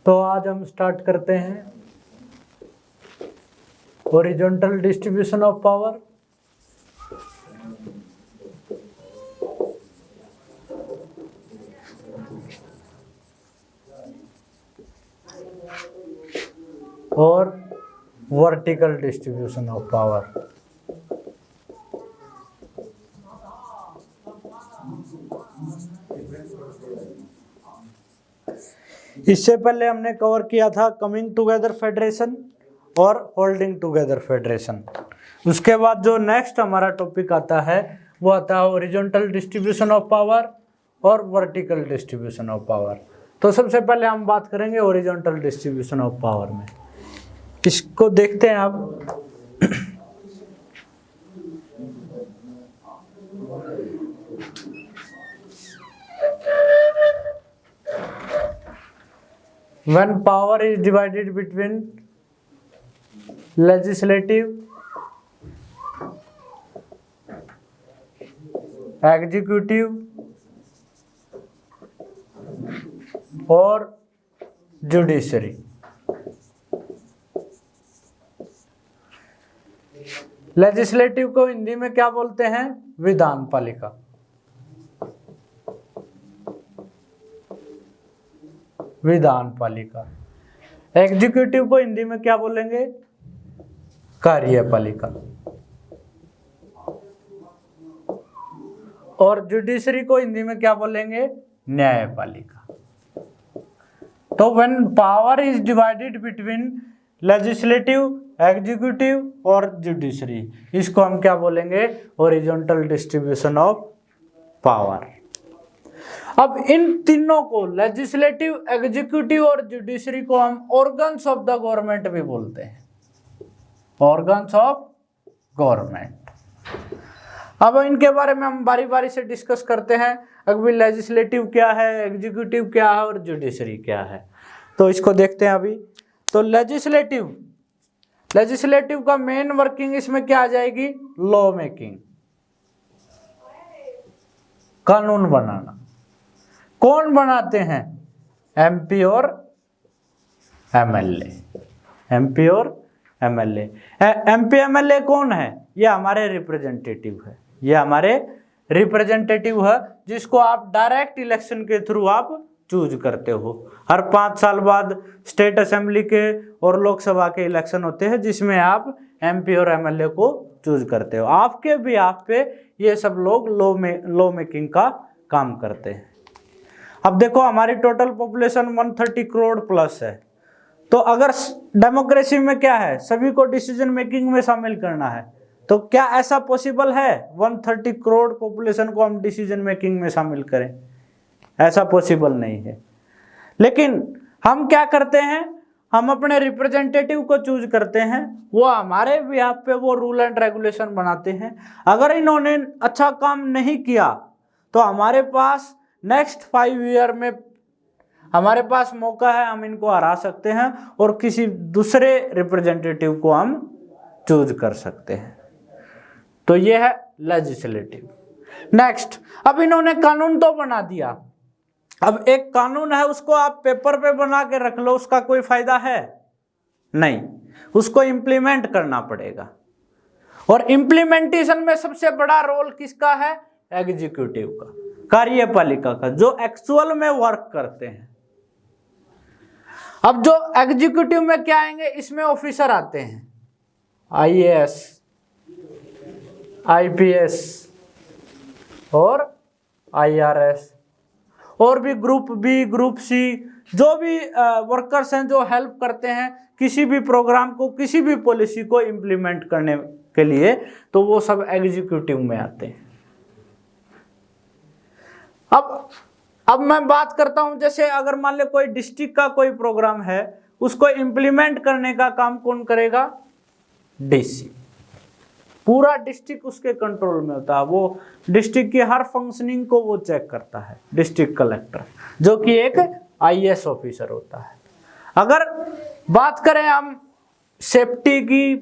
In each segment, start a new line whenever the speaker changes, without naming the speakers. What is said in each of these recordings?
तो आज हम स्टार्ट करते हैं हॉरिजॉन्टल डिस्ट्रीब्यूशन ऑफ पावर। और वर्टिकल डिस्ट्रीब्यूशन ऑफ पावर। इससे पहले हमने कवर किया था कमिंग टुगेदर फेडरेशन और होल्डिंग टुगेदर फेडरेशन। उसके बाद जो नेक्स्ट हमारा टॉपिक आता है वो आता है हॉरिजॉन्टल डिस्ट्रीब्यूशन ऑफ पावर और वर्टिकल डिस्ट्रीब्यूशन ऑफ पावर। तो सबसे पहले हम बात करेंगे हॉरिजॉन्टल डिस्ट्रीब्यूशन ऑफ पावर में। इसको देखते हैं आप। When power is divided between legislative, executive और judiciary, लेजिस्लेटिव को हिंदी में क्या बोलते हैं? विधान पालिका। विधान पालिका। एग्जीक्यूटिव को हिंदी में क्या बोलेंगे? कार्यपालिका। और जुडिशरी को हिंदी में क्या बोलेंगे? न्यायपालिका। तो when power is divided between legislative, executive और जुडिशरी, इसको हम क्या बोलेंगे? Horizontal distribution of power. अब इन तीनों को, लेजिस्लेटिव, एग्जीक्यूटिव और जुडिशरी को हम ऑर्गन्स ऑफ द गवर्नमेंट भी बोलते हैं। Organs of government. अब इनके बारे में हम बारी बारी से डिस्कस करते हैं। अभी लेजिस्लेटिव क्या है, एग्जीक्यूटिव क्या है और जुडिशरी क्या है, तो इसको देखते हैं अभी। तो लेजिस्लेटिव का मेन वर्किंग इसमें क्या आ जाएगी? लॉ मेकिंग, कानून बनाना। कौन बनाते हैं? एमपी और एमएलए। एमपी और एमएलए। एमपी एमएलए कौन है? ये हमारे रिप्रेजेंटेटिव है। ये हमारे रिप्रेजेंटेटिव है जिसको आप डायरेक्ट इलेक्शन के थ्रू आप चूज करते हो। हर 5 साल बाद स्टेट असेंबली के और लोकसभा के इलेक्शन होते हैं जिसमें आप एमपी और एमएलए को चूज करते हो। आपके भी आप पे ये सब लोग लॉ मेकिंग का काम करते हैं। अब देखो हमारी टोटल पॉपुलेशन 130 करोड़ प्लस है। तो अगर डेमोक्रेसी में क्या है? सभी को डिसीजन मेकिंग में शामिल करना है। तो क्या ऐसा पॉसिबल है 130 करोड़ पॉपुलेशन को हम डिसीजन मेकिंग में शामिल करें? ऐसा पॉसिबल नहीं है। लेकिन हम क्या करते हैं? हम अपने रिप्रेजेंटेटिव को चूज करते हैं। वो हमारे बिहाफ पे वो रूल एंड रेगुलेशन बनाते हैं। अगर इन्होंने अच्छा काम नहीं किया तो हमारे पास नेक्स्ट 5 ईयर में हमारे पास मौका है, हम इनको हरा सकते हैं और किसी दूसरे रिप्रेजेंटेटिव को हम चूज कर सकते हैं। तो ये है लेजिस्लेटिव। नेक्स्ट, अब इन्होंने कानून तो बना दिया। अब एक कानून है, उसको आप पेपर पे बना के रख लो, उसका कोई फायदा है? नहीं, उसको इम्प्लीमेंट करना पड़ेगा। और इम्प्लीमेंटेशन में सबसे बड़ा रोल किसका है? एग्जीक्यूटिव का, कार्यपालिका का, जो एक्चुअल में वर्क करते हैं। अब जो एग्जीक्यूटिव में क्या आएंगे? इसमें ऑफिसर आते हैं, आईएएस, आईपीएस और आईआरएस, और भी ग्रुप बी, ग्रुप सी, जो भी वर्कर्स हैं जो हेल्प करते हैं किसी भी प्रोग्राम को, किसी भी पॉलिसी को इम्प्लीमेंट करने के लिए, तो वो सब एग्जीक्यूटिव में आते हैं। अब मैं बात करता हूं, जैसे अगर मान लो कोई डिस्ट्रिक्ट का कोई प्रोग्राम है, उसको इम्प्लीमेंट करने का काम कौन करेगा? डीसी। पूरा डिस्ट्रिक्ट उसके कंट्रोल में होता है। वो डिस्ट्रिक्ट की हर फंक्शनिंग को वो चेक करता है, डिस्ट्रिक्ट कलेक्टर, जो कि एक आईएएस ऑफिसर होता है। अगर बात करें हम सेफ्टी की,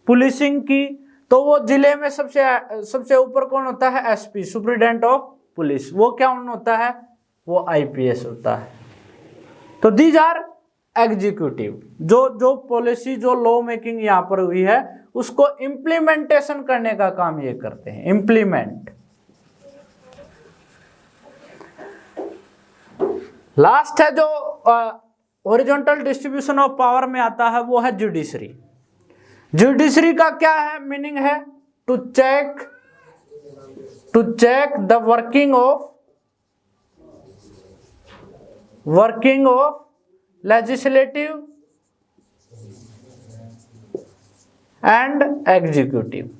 पुलिसिंग की, तो वो जिले में सबसे ऊपर कौन होता है? SP, superintendent of police. वो क्या होता है? वो आईपीएस होता है। तो दीज आर एग्जीक्यूटिव, जो पॉलिसी जो लॉ मेकिंग यहाँ पर हुई है उसको इम्प्लीमेंटेशन करने का काम ये करते हैं, इम्प्लीमेंट। लास्ट है जो हॉरिजॉन्टल डिस्ट्रीब्यूशन ऑफ पावर में आता है वो है जुडिशरी। जुडिशरी का क्या है मीनिंग है? To check the working of legislative and executive,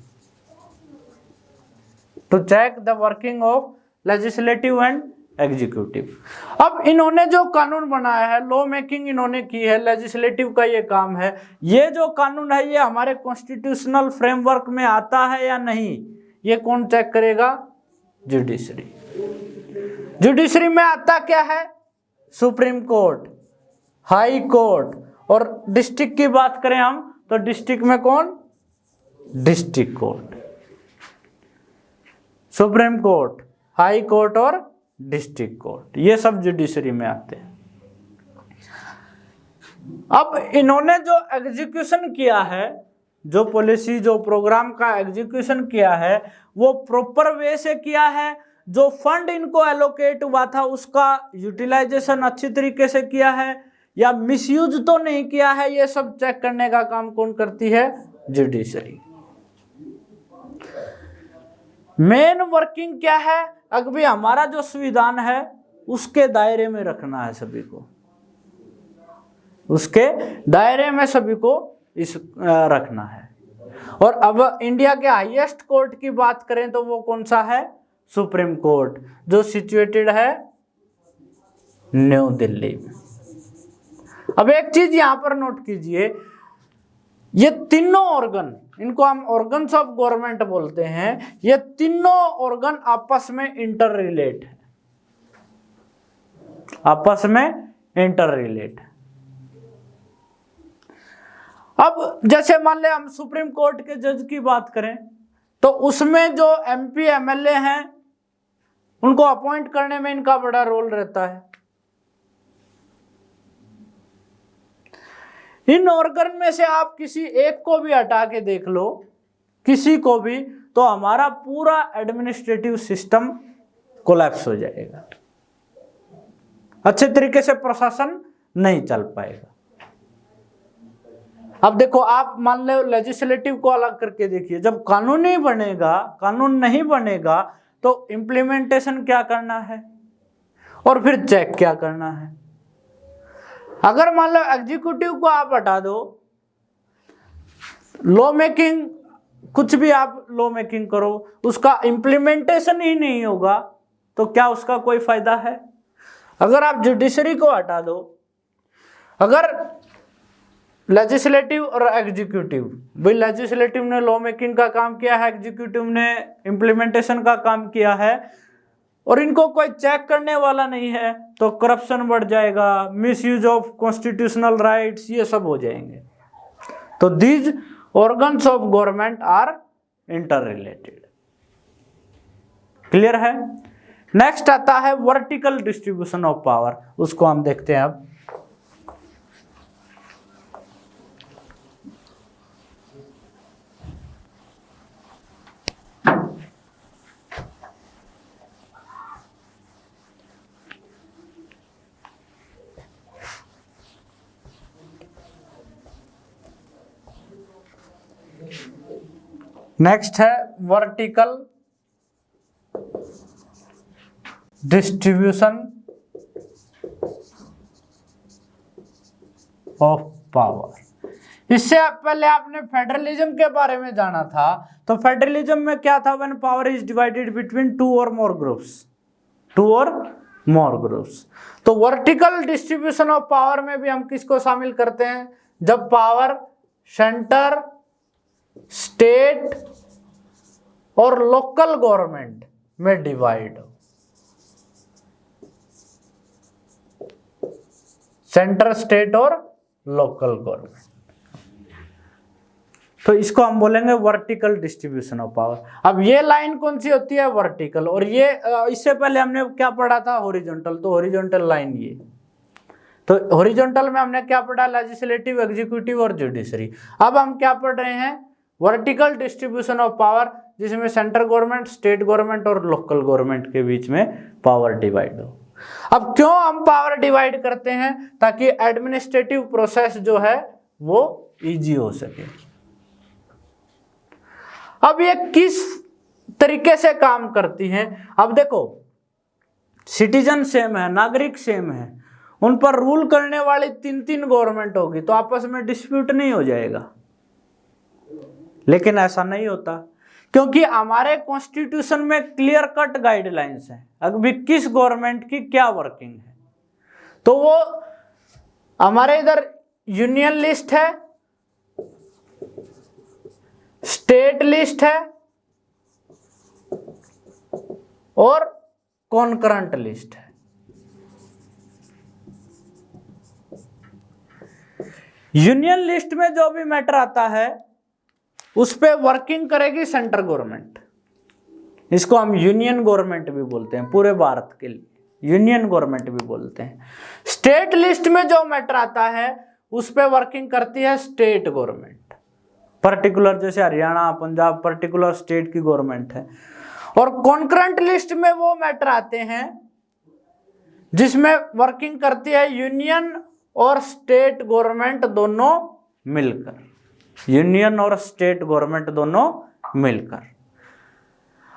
to check the working of legislative and executive. अब इन्होंने जो कानून बनाया है, लॉ मेकिंग इन्होंने की है, लेजिस्लेटिव का ये काम है। ये जो कानून है ये हमारे कॉन्स्टिट्यूशनल फ्रेमवर्क में आता है या नहीं, ये कौन चेक करेगा? जुडिशरी। जुडिशरी में आता क्या है? सुप्रीम कोर्ट, हाई कोर्ट, और डिस्ट्रिक्ट की बात करें हम तो डिस्ट्रिक्ट में कौन? District court, supreme court, high court और डिस्ट्रिक्ट कोर्ट, ये सब जुडिशरी में आते हैं। अब इन्होंने जो एग्जीक्यूशन किया है, जो पॉलिसी जो प्रोग्राम का एग्जीक्यूशन किया है वो प्रॉपर वे से किया है, जो फंड इनको एलोकेट हुआ था उसका यूटिलाइजेशन अच्छी तरीके से किया है या मिसयूज तो नहीं किया है, ये सब चेक करने का काम कौन करती है? जुडिशरी। मेन वर्किंग क्या है? अगर हमारा जो संविधान है उसके दायरे में रखना है सभी को, उसके दायरे में सभी को इस रखना है। और अब इंडिया के हाईएस्ट कोर्ट की बात करें तो वो कौन सा है? सुप्रीम कोर्ट, जो सिचुएटेड है न्यू दिल्ली में। अब एक चीज यहां पर नोट कीजिए, ये तीनों ऑर्गन, इनको हम ऑर्गन्स ऑफ गवर्नमेंट बोलते हैं, ये तीनों ऑर्गन आपस में इंटर रिलेट है, आपस में इंटर रिलेट है। अब जैसे मान ले हम सुप्रीम कोर्ट के जज की बात करें तो उसमें जो एमपी एमएलए हैं उनको अपॉइंट करने में इनका बड़ा रोल रहता है। इन ऑर्गन में से आप किसी एक को भी हटा के देख लो, किसी को भी, तो हमारा पूरा एडमिनिस्ट्रेटिव सिस्टम कोलैप्स हो जाएगा, अच्छे तरीके से प्रशासन नहीं चल पाएगा। अब देखो, आप मान लो लेजिस्लेटिव को अलग करके देखिए, जब कानून नहीं बनेगा, कानून नहीं बनेगा तो इम्प्लीमेंटेशन क्या करना है और फिर चेक क्या करना है। अगर मान लो एग्जीक्यूटिव को आप हटा दो, लॉ मेकिंग, कुछ भी आप लॉ मेकिंग करो, उसका इम्प्लीमेंटेशन ही नहीं होगा तो क्या उसका कोई फायदा है। अगर आप जुडिशरी को हटा दो, अगर लेजिस्लेटिव और एग्जीक्यूटिव, भाई लेजिस्लेटिव ने लॉ मेकिंग का काम किया है, एग्जीक्यूटिव ने इम्प्लीमेंटेशन का काम किया है, और इनको कोई चेक करने वाला नहीं है तो करप्शन बढ़ जाएगा, मिसयूज ऑफ कॉन्स्टिट्यूशनल राइट्स, ये सब हो जाएंगे। तो these organs of government are interrelated. Clear है? नेक्स्ट आता है वर्टिकल डिस्ट्रीब्यूशन ऑफ पावर, उसको हम देखते हैं अब। नेक्स्ट है वर्टिकल डिस्ट्रीब्यूशन ऑफ पावर। इससे पहले आपने फेडरलिज्म के बारे में जाना था, तो फेडरलिज्म में क्या था? When power is divided between two और मोर ग्रुप्स, टू और मोर ग्रुप्स। तो वर्टिकल डिस्ट्रीब्यूशन ऑफ पावर में भी हम किसको शामिल करते हैं? जब पावर सेंटर, स्टेट और लोकल गवर्नमेंट में डिवाइड हो। सेंटर, स्टेट और लोकल गवर्नमेंट, तो इसको हम बोलेंगे वर्टिकल डिस्ट्रीब्यूशन ऑफ पावर। अब ये लाइन कौन सी होती है? वर्टिकल। और ये इससे पहले हमने क्या पढ़ा था? हॉरिजॉन्टल। तो हॉरिजॉन्टल लाइन ये, तो हॉरिजॉन्टल में हमने क्या पढ़ा, लेजिस्लेटिव, एग्जीक्यूटिव और जुडिशरी। अब हम क्या पढ़ रहे हैं, वर्टिकल डिस्ट्रीब्यूशन ऑफ पावर, जिसमें सेंट्रल गवर्नमेंट, स्टेट गवर्नमेंट और लोकल गवर्नमेंट के बीच में पावर डिवाइड हो। अब क्यों हम पावर डिवाइड करते हैं, ताकि एडमिनिस्ट्रेटिव प्रोसेस जो है वो इजी हो सके। अब ये किस तरीके से काम करती हैं, अब देखो सिटीजन सेम है, नागरिक सेम है, उन पर रूल करने वाली 3 गवर्नमेंट होगी तो आपस में डिस्प्यूट नहीं हो जाएगा। लेकिन ऐसा नहीं होता, क्योंकि हमारे कॉन्स्टिट्यूशन में क्लियर कट गाइडलाइंस है अभी किस गवर्नमेंट की क्या वर्किंग है। तो वो हमारे इधर यूनियन लिस्ट है, स्टेट लिस्ट है और कॉन्करेंट लिस्ट है। यूनियन लिस्ट में जो भी मैटर आता है उस पे वर्किंग करेगी सेंट्रल गवर्नमेंट, इसको हम यूनियन गवर्नमेंट भी बोलते हैं, पूरे भारत के लिए यूनियन गवर्नमेंट भी बोलते हैं। स्टेट लिस्ट में जो मैटर आता है उस पे वर्किंग करती है स्टेट गवर्नमेंट, पर्टिकुलर जैसे हरियाणा, पंजाब पर्टिकुलर स्टेट की गवर्नमेंट है। और कॉन्करेंट लिस्ट में वो मैटर आते हैं जिसमें वर्किंग करती है यूनियन और स्टेट गवर्नमेंट दोनों मिलकर, यूनियन और स्टेट गवर्नमेंट दोनों मिलकर।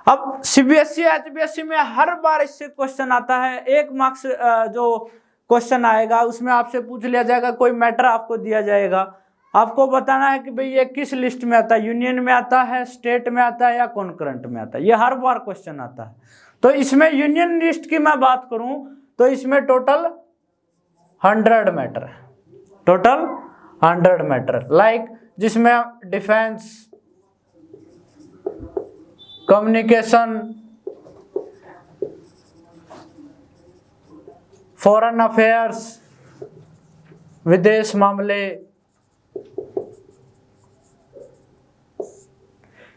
अब सीबीएसई, एचबीएसई में हर बार इससे क्वेश्चन आता है, एक मार्क्स जो क्वेश्चन आएगा उसमें आपसे पूछ लिया जाएगा, कोई मैटर आपको दिया जाएगा, आपको बताना है कि भाई ये किस लिस्ट में आता है, यूनियन में आता है, स्टेट में आता है या कॉन्करेंट में आता है। ये हर बार क्वेश्चन आता है। तो इसमें यूनियन लिस्ट की मैं बात करूं तो इसमें टोटल 100 मैटर है, टोटल 100 मैटर, लाइक जिसमें डिफेंस, कम्युनिकेशन, फॉरेन अफेयर्स, विदेश मामले,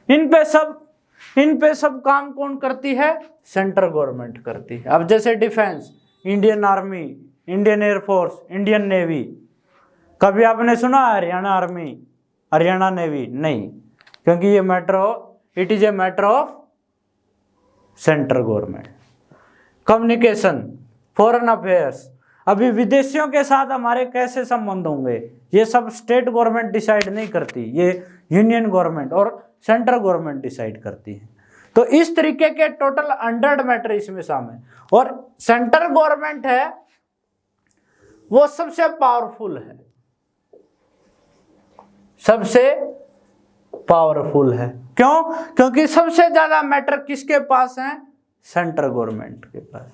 इन पे सब काम कौन करती है, सेंट्रल गवर्नमेंट करती है। अब जैसे defence, Indian army, Indian air force, Indian navy, कभी आपने सुना हरियाणा आर्मी, हरियाणा नेवी? नहीं, क्योंकि ये it is a matter of central government. Communication, foreign affairs, अभी विदेशियों के साथ हमारे कैसे संबंध होंगे ये सब स्टेट गवर्नमेंट डिसाइड नहीं करती, ये यूनियन गवर्नमेंट और सेंट्रल गवर्नमेंट डिसाइड करती है। तो इस तरीके के टोटल 100 मैटर इसमें शामिल। और सेंट्रल गवर्नमेंट है वो सबसे पावरफुल है, सबसे पावरफुल है। क्यों? क्योंकि सबसे ज्यादा मैटर किसके पास है, सेंट्रल गवर्नमेंट के पास।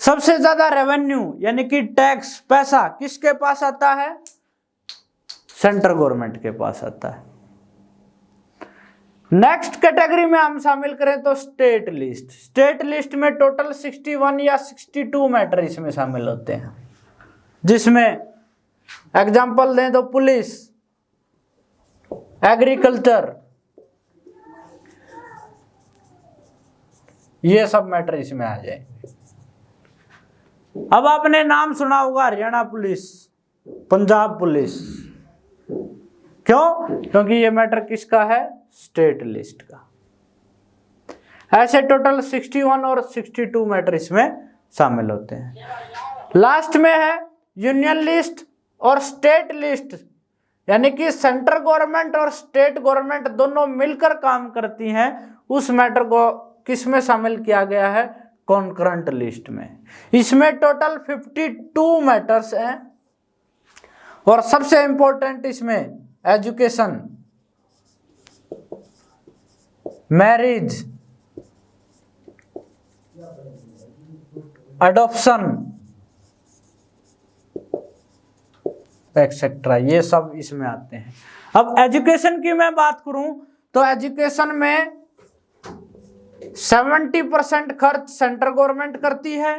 सबसे ज्यादा रेवेन्यू यानी कि टैक्स, पैसा किसके पास आता है, सेंट्रल गवर्नमेंट के पास आता है। नेक्स्ट कैटेगरी में हम शामिल करें तो स्टेट लिस्ट। स्टेट लिस्ट में टोटल 61 या 62 मैटर इसमें शामिल होते हैं, जिसमें एग्जांपल दें तो पुलिस, एग्रीकल्चर, ये सब मैटर इसमें आ जाएंगे। अब आपने नाम सुना होगा हरियाणा पुलिस, पंजाब पुलिस, क्यों? क्योंकि ये मैटर किसका है, स्टेट लिस्ट का। ऐसे टोटल 61 और 62 मैटर इसमें शामिल होते हैं। लास्ट में है यूनियन लिस्ट और स्टेट लिस्ट, यानी कि सेंट्रल गवर्नमेंट और स्टेट गवर्नमेंट दोनों मिलकर काम करती हैं। उस मैटर को किस में शामिल किया गया है, कॉन्करेंट लिस्ट में। इसमें टोटल 52 मैटर्स हैं और सबसे इंपॉर्टेंट इसमें एजुकेशन, मैरिज, अडॉप्शन एक्सेट्रा, ये सब इसमें आते हैं। अब एजुकेशन की मैं बात करूं तो एजुकेशन में 70% खर्च सेंट्रल गवर्नमेंट करती है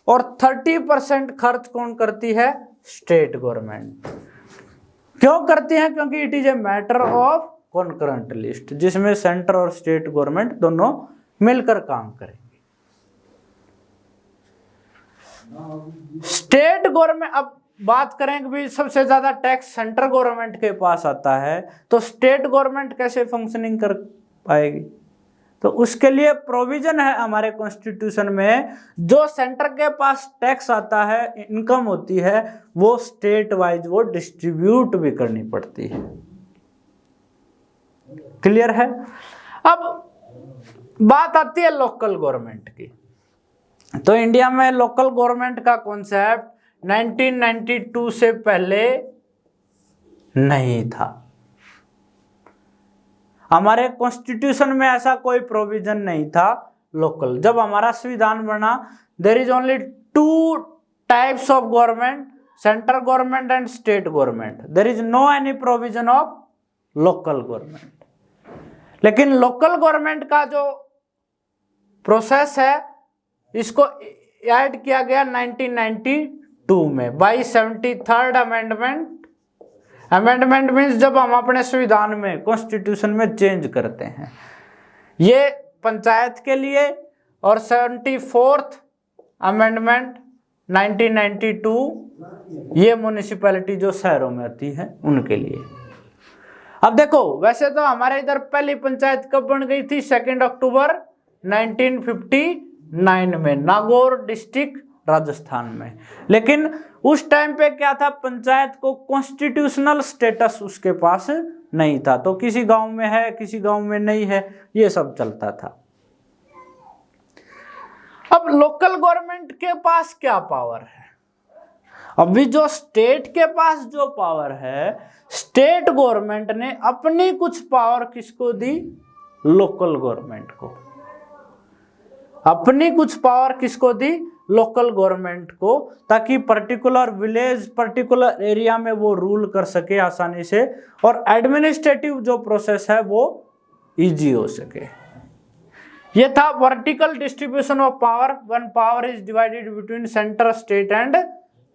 और 30% खर्च कौन करती है, स्टेट गवर्नमेंट। क्यों करती है? क्योंकि it is a matter of concurrent list, जिसमें सेंट्रल और स्टेट गवर्नमेंट दोनों मिलकर काम करेंगे। स्टेट गवर्नमेंट, अब बात करें कि भाई सबसे ज्यादा टैक्स सेंट्रल गवर्नमेंट के पास आता है, तो स्टेट गवर्नमेंट कैसे फंक्शनिंग कर पाएगी? तो उसके लिए प्रोविजन है हमारे कॉन्स्टिट्यूशन में, जो सेंटर के पास टैक्स आता है, इनकम होती है, वो स्टेट वाइज वो डिस्ट्रीब्यूट भी करनी पड़ती है। क्लियर है? अब बात आती है लोकल गवर्नमेंट की। तो इंडिया में लोकल गवर्नमेंट का कॉन्सेप्ट 1992 से पहले नहीं था। हमारे कॉन्स्टिट्यूशन में ऐसा कोई प्रोविजन नहीं था लोकल। जब हमारा संविधान बना, there is only 2 types of government, central government and state government. There is no any provision of local government. लेकिन लोकल गवर्नमेंट का जो प्रोसेस है, इसको ऐड किया गया 1992 में by 73rd amendment. Amendment means जब हम अपने संविधान में, कॉन्स्टिट्यूशन में चेंज करते हैं। ये पंचायत के लिए, और 74th अमेंडमेंट 1992 ये म्युनिसिपैलिटी जो शहरों में आती है उनके लिए। अब देखो, वैसे तो हमारे इधर पहली पंचायत कब बन गई थी? 2 अक्टूबर 1959 में, नागौर डिस्ट्रिक्ट राजस्थान में। लेकिन उस टाइम पे क्या था, पंचायत को कॉन्स्टिट्यूशनल स्टेटस उसके पास नहीं था। तो किसी गांव में है, किसी गांव में नहीं है, ये सब चलता था। अब लोकल गवर्नमेंट के पास क्या पावर है? अभी जो स्टेट के पास जो पावर है, स्टेट गवर्नमेंट ने अपनी कुछ पावर किसको दी? लोकल गवर्नमेंट को। अपनी कुछ पावर किसको दी? लोकल गवर्नमेंट को, ताकि पर्टिकुलर विलेज, पर्टिकुलर एरिया में वो रूल कर सके आसानी से, और एडमिनिस्ट्रेटिव जो प्रोसेस है वो इजी हो सके। ये था vertical distribution of power, when power is divided between centre, state and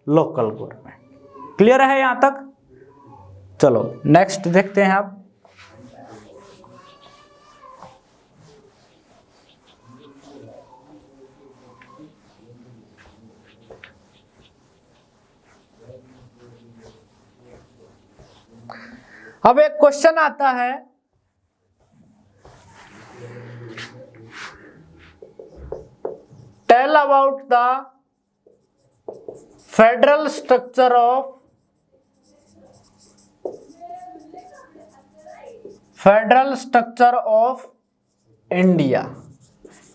local government. Clear है यहां तक? चलो नेक्स्ट देखते हैं आप। अब एक क्वेश्चन आता है, tell about the federal structure of India.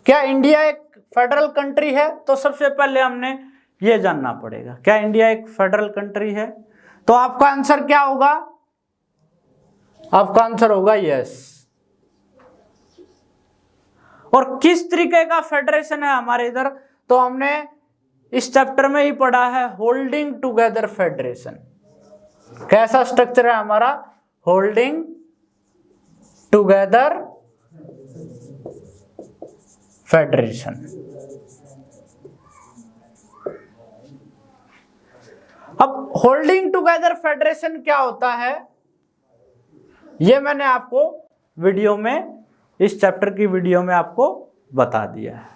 क्या इंडिया एक फेडरल कंट्री है? तो सबसे पहले हमने ये जानना पड़ेगा, क्या इंडिया एक फेडरल कंट्री है? तो आपका आंसर क्या होगा? आपका आंसर होगा यस। और किस तरीके का फेडरेशन है हमारे इधर? तो हमने इस चैप्टर में ही पढ़ा है, होल्डिंग टुगेदर फेडरेशन। कैसा स्ट्रक्चर है हमारा? Holding together federation. अब होल्डिंग टुगेदर फेडरेशन क्या होता है, ये मैंने आपको वीडियो में, इस चैप्टर की वीडियो में आपको बता दिया है।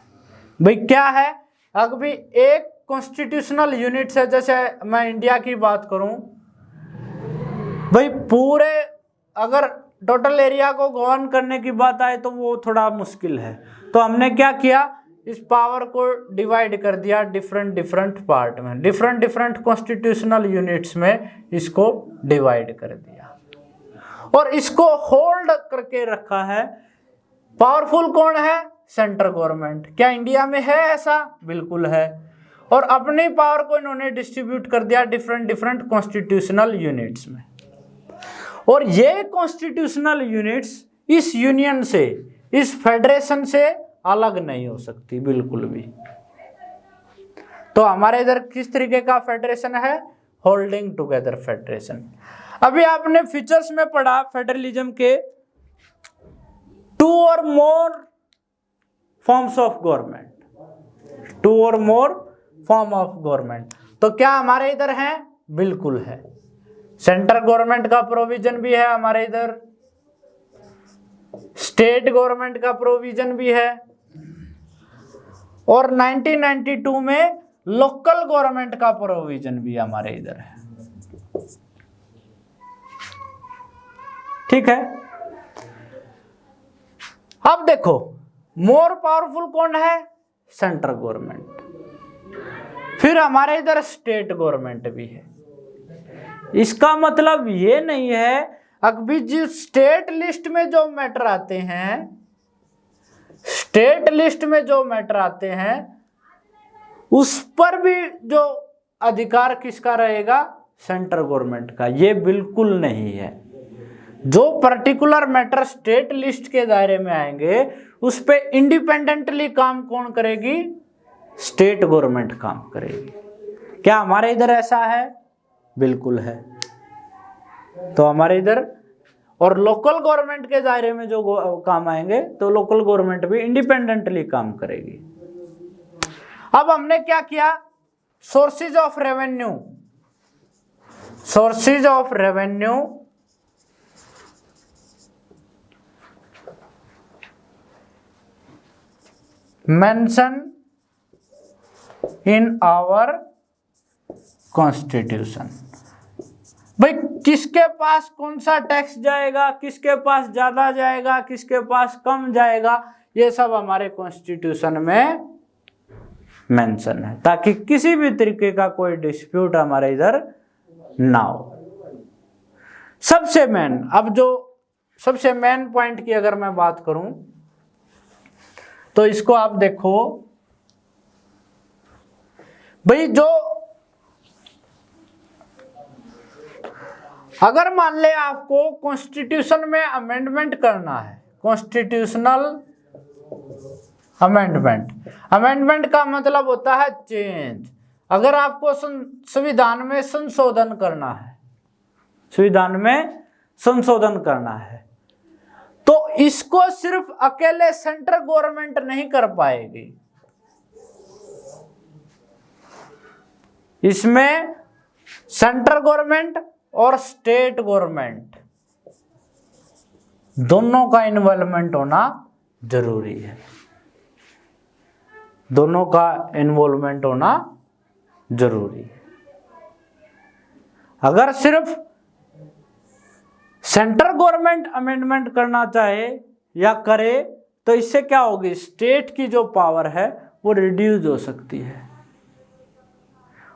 भाई क्या है, अगर भी एक कॉन्स्टिट्यूशनल यूनिट है, जैसे मैं इंडिया की बात करूं, भाई पूरे अगर टोटल एरिया को गवर्न करने की बात आए तो वो थोड़ा मुश्किल है। तो हमने क्या किया, इस पावर को डिवाइड कर दिया डिफरेंट पार्ट में, डिफरेंट कॉन्स्टिट्यूशनल यूनिट्स में इसको डिवाइड कर दिया, और इसको होल्ड करके रखा है। पावरफुल कौन है? Central government. क्या इंडिया में है ऐसा? बिल्कुल है। और अपनी पावर को इन्होंने डिस्ट्रीब्यूट कर दिया डिफरेंट कॉन्स्टिट्यूशनल यूनिट्स में। और ये कॉन्स्टिट्यूशनल यूनिट्स इस यूनियन से, इस फेडरेशन से अलग नहीं हो सकती बिल्कुल भी। तो हमारे इधर किस तरीके का फेडरेशन है? Holding together federation. अभी आपने फीचर्स में पढ़ा फेडरलिज्म के 2 और मोर फॉर्म्स ऑफ गवर्नमेंट, 2 और मोर फॉर्म ऑफ गवर्नमेंट। तो क्या हमारे इधर है? बिल्कुल है। सेंट्रल गवर्नमेंट का प्रोविजन भी है हमारे इधर, स्टेट गवर्नमेंट का प्रोविजन भी है, और 1992 में लोकल गवर्नमेंट का प्रोविजन भी हमारे इधर है। ठीक है, अब देखो मोर पावरफुल कौन है? Central government. फिर हमारे इधर स्टेट गवर्नमेंट भी है। इसका मतलब ये नहीं है अभी जो स्टेट लिस्ट में जो मैटर आते हैं, स्टेट लिस्ट में जो मैटर आते हैं उस पर भी जो अधिकार किसका रहेगा? सेंट्रल गवर्नमेंट का। ये बिल्कुल नहीं है। जो पर्टिकुलर मैटर स्टेट लिस्ट के दायरे में आएंगे उस पे इंडिपेंडेंटली काम कौन करेगी? स्टेट गवर्नमेंट काम करेगी। क्या हमारे इधर ऐसा है? बिल्कुल है। तो हमारे इधर और लोकल गवर्नमेंट के दायरे में जो काम आएंगे तो लोकल गवर्नमेंट भी इंडिपेंडेंटली काम करेगी। अब हमने क्या किया? Sources of revenue, sources of revenue mention in our constitution. भाई किसके पास कौन सा टैक्स जाएगा, किसके पास ज्यादा जाएगा, किसके पास कम जाएगा, ये सब हमारे कॉन्स्टिट्यूशन में मेंशन है, ताकि किसी भी तरीके का कोई डिस्प्यूट हमारे इधर ना हो। सबसे मेन, अब जो सबसे मेन पॉइंट की अगर मैं बात करूं तो इसको आप देखो भाई, जो अगर मान ले आपको कॉन्स्टिट्यूशन में अमेंडमेंट करना है, कॉन्स्टिट्यूशनल अमेंडमेंट, अमेंडमेंट का मतलब होता है चेंज। अगर आपको संविधान में संशोधन करना है, संविधान में संशोधन करना है, तो इसको सिर्फ अकेले सेंट्रल गवर्नमेंट नहीं कर पाएगी। इसमें सेंट्रल गवर्नमेंट और स्टेट गवर्नमेंट दोनों का इन्वॉल्वमेंट होना जरूरी है। दोनों का इन्वॉल्वमेंट होना जरूरी है। अगर सिर्फ सेंट्रल गवर्नमेंट अमेंडमेंट करना चाहे या करे तो इससे क्या होगी? स्टेट की जो पावर है वो रिड्यूस हो सकती है,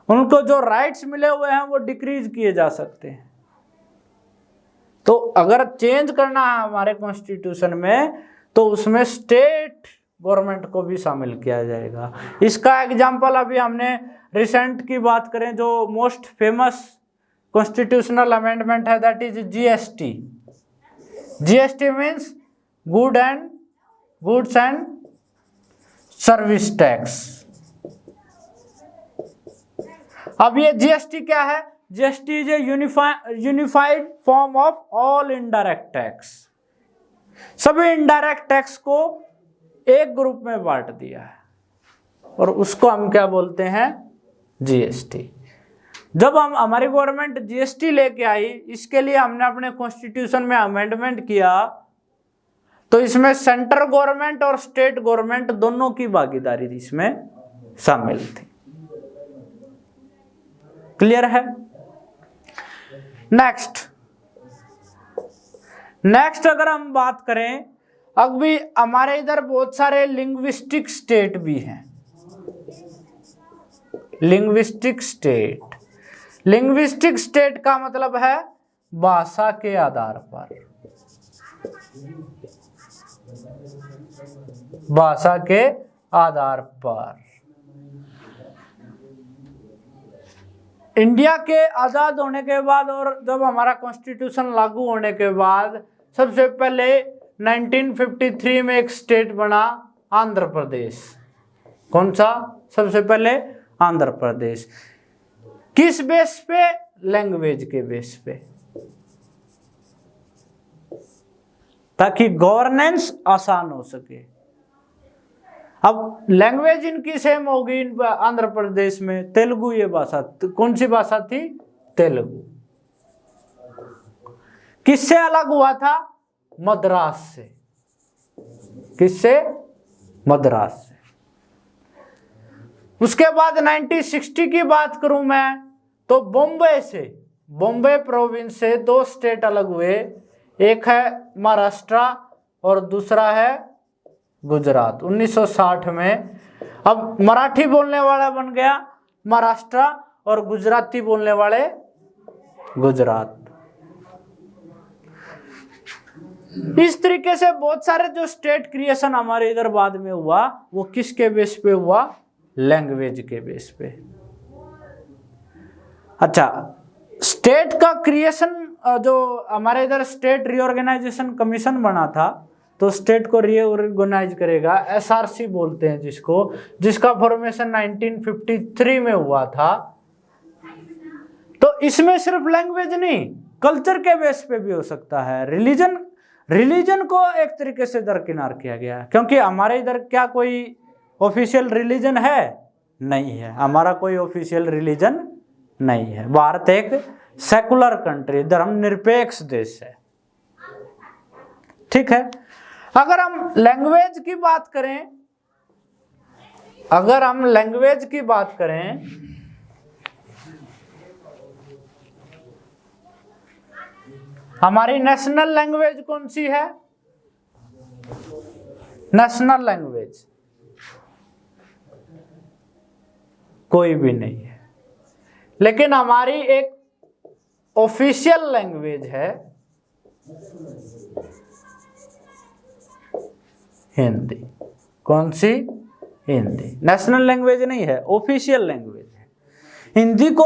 उनको जो राइट्स मिले हुए हैं वो डिक्रीज किए जा सकते हैं। तो अगर चेंज करना है हमारे कॉन्स्टिट्यूशन में तो उसमें स्टेट गवर्नमेंट को भी शामिल किया जाएगा। इसका एग्जांपल अभी हमने रिसेंट की बात करें, जो मोस्ट फेमस कॉन्स्टिट्यूशनल अमेंडमेंट है that is GST. GST means goods and service tax. अब ये जीएसटी क्या है? GST is a unified form of all indirect tax. सभी इनडायरेक्ट टैक्स को एक ग्रुप में बांट दिया है और उसको हम क्या बोलते हैं? जीएसटी। जब हम हमारी गवर्नमेंट जीएसटी लेके आई, इसके लिए हमने अपने कॉन्स्टिट्यूशन में अमेंडमेंट किया, तो इसमें सेंट्रल गवर्नमेंट और स्टेट गवर्नमेंट दोनों की भागीदारी इसमें शामिल थी। क्लियर है? नेक्स्ट अगर हम बात करें, अभी हमारे इधर बहुत सारे लिंग्विस्टिक स्टेट भी हैं। लिंग्विस्टिक स्टेट, लिंग्विस्टिक स्टेट का मतलब है भाषा के आधार पर, भाषा के आधार पर। इंडिया के आजाद होने के बाद और जब हमारा कॉन्स्टिट्यूशन लागू होने के बाद सबसे पहले 1953 में एक स्टेट बना आंध्र प्रदेश। कौन सा? सबसे पहले आंध्र प्रदेश। किस बेस पे? लैंग्वेज के बेस पे, ताकि गवर्नेंस आसान हो सके। अब लैंग्वेज इनकी सेम होगी आंध्र प्रदेश में, तेलुगु ये भाषा। कौन सी भाषा थी? तेलुगु। किससे अलग हुआ था? मद्रास से। किससे? मद्रास से। उसके बाद 1960 की बात करूं मैं तो बॉम्बे प्रोविंस से 2 स्टेट अलग हुए, एक है महाराष्ट्र और दूसरा है गुजरात 1960 में। अब मराठी बोलने वाला बन गया महाराष्ट्र और गुजराती बोलने वाले गुजरात। इस तरीके से बहुत सारे जो स्टेट क्रिएशन हमारे इधर बाद में हुआ वो किसके बेस पे हुआ? लैंग्वेज के बेस पे। अच्छा, स्टेट का क्रिएशन जो हमारे इधर स्टेट रीऑर्गेनाइजेशन कमीशन बना था, तो स्टेट को रीऑर्गेनाइज करेगा, एसआरसी बोलते हैं जिसको, जिसका फॉर्मेशन 1953 में हुआ था। तो इसमें सिर्फ लैंग्वेज नहीं, कल्चर के बेस पे भी हो सकता है। रिलीजन को एक तरीके से दरकिनार किया गया, क्योंकि हमारे इधर क्या कोई ऑफिशियल रिलीजन है? नहीं है, हमारा कोई ऑफिशियल रिलीजन नहीं है। भारत एक सेकुलर कंट्री, धर्मनिरपेक्ष देश है, ठीक है। अगर हम लैंग्वेज की बात करें, हमारी नेशनल लैंग्वेज कौन सी है? नेशनल लैंग्वेज कोई भी नहीं है, लेकिन हमारी एक ऑफिशियल लैंग्वेज है हिंदी। कौन सी? हिंदी। नेशनल लैंग्वेज नहीं है, ऑफिशियल लैंग्वेज है। हिंदी को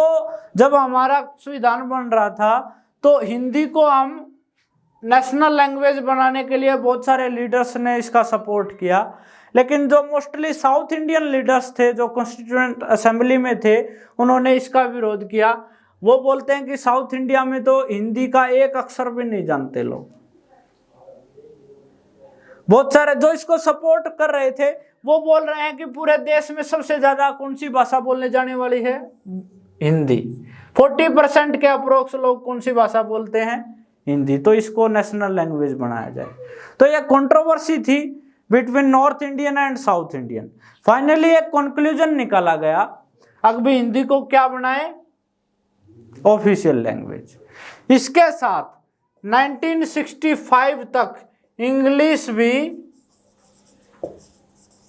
जब हमारा संविधान बन रहा था तो हिंदी को हम नेशनल लैंग्वेज बनाने के लिए बहुत सारे लीडर्स ने इसका सपोर्ट किया, लेकिन जो मोस्टली साउथ इंडियन लीडर्स थे जो कॉन्स्टिट्यूएंट असेंबली में थे, उन्होंने इसका विरोध किया। वो बोलते हैं कि साउथ इंडिया में तो हिंदी का एक अक्षर भी नहीं जानते लोग। बहुत सारे जो इसको सपोर्ट कर रहे थे वो बोल रहे हैं कि पूरे देश में सबसे ज्यादा कौन सी भाषा बोलने जाने वाली है? हिंदी। 40% के अप्रोक्स लोग कौन सी भाषा बोलते हैं? हिंदी। तो इसको नेशनल लैंग्वेज बनाया जाए। तो यह कंट्रोवर्सी थी between north Indian and south Indian. Finally एक कंक्लूजन निकाला गया, अब भी हिंदी को क्या बनाए? Official language. इसके साथ 1965 तक इंग्लिश भी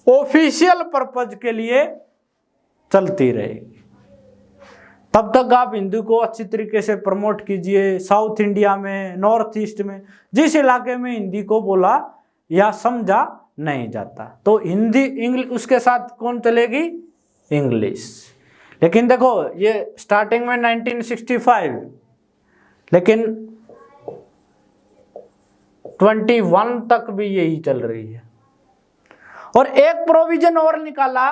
ऑफिशियल पर्पज के लिए चलती रहेगी। तब तक आप हिंदी को अच्छी तरीके से प्रमोट कीजिए। साउथ इंडिया में, नॉर्थ ईस्ट में, जिस इलाके में हिंदी को बोला या समझा नहीं जाता, तो हिंदी इंग्लिश, उसके साथ कौन चलेगी? इंग्लिश। लेकिन देखो ये स्टार्टिंग में 1965, लेकिन 21 तक भी यही चल रही है। और एक प्रोविजन और निकाला,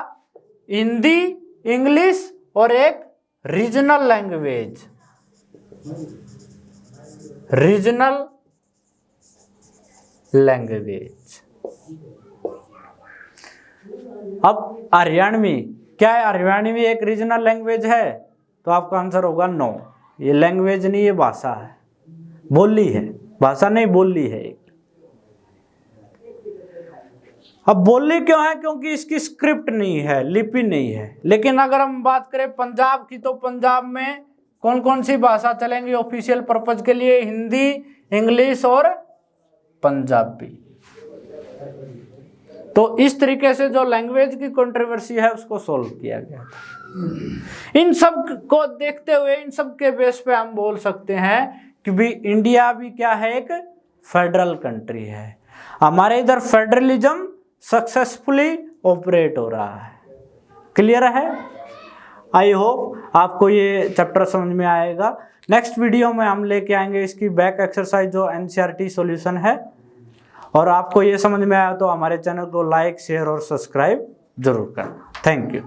हिंदी, इंग्लिश और एक रीजनल लैंग्वेज। Regional language. अब हरियाणवी, क्या है? हरियाणवी एक रीजनल लैंग्वेज है? तो आपका आंसर होगा नो, ये लैंग्वेज नहीं, ये भाषा है, बोली है, भाषा नहीं बोली है एक। अब बोली क्यों है? क्योंकि इसकी स्क्रिप्ट नहीं है, लिपि नहीं है। लेकिन अगर हम बात करें पंजाब की, तो पंजाब में कौन कौन सी भाषा चलेंगी ऑफिशियल पर्पज के लिए? हिंदी, इंग्लिश और पंजाबी। तो इस तरीके से जो लैंग्वेज की कंट्रोवर्सी है उसको सॉल्व किया गया था। इन सब को देखते हुए, इन सब के बेस पे हम बोल सकते हैं कि भी इंडिया भी क्या है? एक फेडरल कंट्री है। हमारे इधर फेडरलिज्म सक्सेसफुली ऑपरेट हो रहा है। क्लियर है? आई होप आपको ये चैप्टर समझ में आएगा। नेक्स्ट वीडियो में हम लेके आएंगे इसकी बैक एक्सरसाइज जो एनसीईआरटी सॉल्यूशन है। और आपको ये समझ में आया तो हमारे चैनल को लाइक, शेयर और सब्सक्राइब जरूर करना। Thank you.